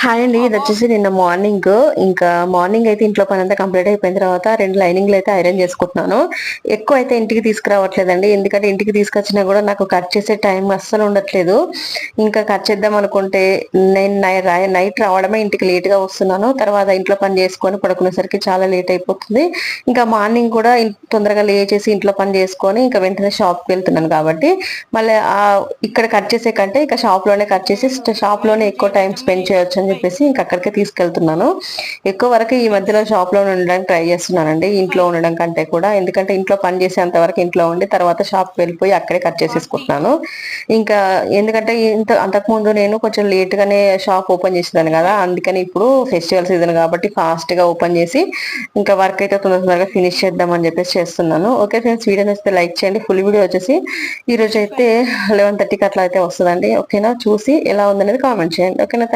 Hi అండి. ఇది వచ్చేసి నిన్న మార్నింగ్. ఇంకా మార్నింగ్ అయితే ఇంట్లో పని అంతా కంప్లీట్ అయిపోయిన తర్వాత 2 లైనింగ్లు అయితే ఐరన్ చేసుకుంటున్నాను. ఎక్కువ అయితే ఇంటికి తీసుకురావట్లేదండి. ఎందుకంటే ఇంటికి తీసుకొచ్చినా కూడా నాకు కట్ చేసే టైం అస్సలు ఉండట్లేదు. ఇంకా కట్ చేద్దాం అనుకుంటే నేను నైట్ రావడమే ఇంటికి లేట్ గా వస్తున్నాను. తర్వాత ఇంట్లో పని చేసుకొని పడుకునేసరికి చాలా లేట్ అయిపోతుంది. ఇంకా మార్నింగ్ కూడా తొందరగా లేచేసి ఇంట్లో పని చేసుకొని ఇంకా వెంటనే షాప్ కి వెళ్తున్నాను కాబట్టి మళ్ళీ ఇక్కడ కట్ చేసే కంటే ఇక షాప్ లోనే కట్ చేసి షాప్ లోనే ఎక్కువ టైం స్పెండ్ చేయొచ్చు అని చెప్పేసి ఇంక అక్కడికే తీసుకెళ్తున్నాను. ఎక్కువ వరకు ఈ మధ్యలో షాప్ లో ఉండడానికి ట్రై చేస్తున్నానండి, ఇంట్లో ఉండడం కంటే కూడా. ఎందుకంటే ఇంట్లో పని చేసేంత వరకు ఇంట్లో ఉండి తర్వాత షాప్ కి వెళ్ళిపోయి అక్కడే కట్ చేసేసుకుంటున్నాను. ఇంకా ఎందుకంటే అంతకుముందు నేను కొంచెం లేట్ గానే షాప్ ఓపెన్ చేసేదాన్ని కదా, అందుకని ఇప్పుడు ఫెస్టివల్ సీజన్ కాబట్టి ఫాస్ట్ గా ఓపెన్ చేసి ఇంకా వర్క్ అయితే తొందరగా ఫినిష్ చేద్దాం అని చెప్పేసి చేస్తున్నాను. ఓకే ఫ్రెండ్స్, వీడియో నచ్చితే లైక్ చేయండి. ఫుల్ వీడియో వచ్చేసి ఈ రోజు అయితే 11:30కి అట్లా అయితే వస్తుందండి. ఓకేనా, చూసి ఎలా ఉందనేది కామెంట్ చేయండి. ఓకేనా.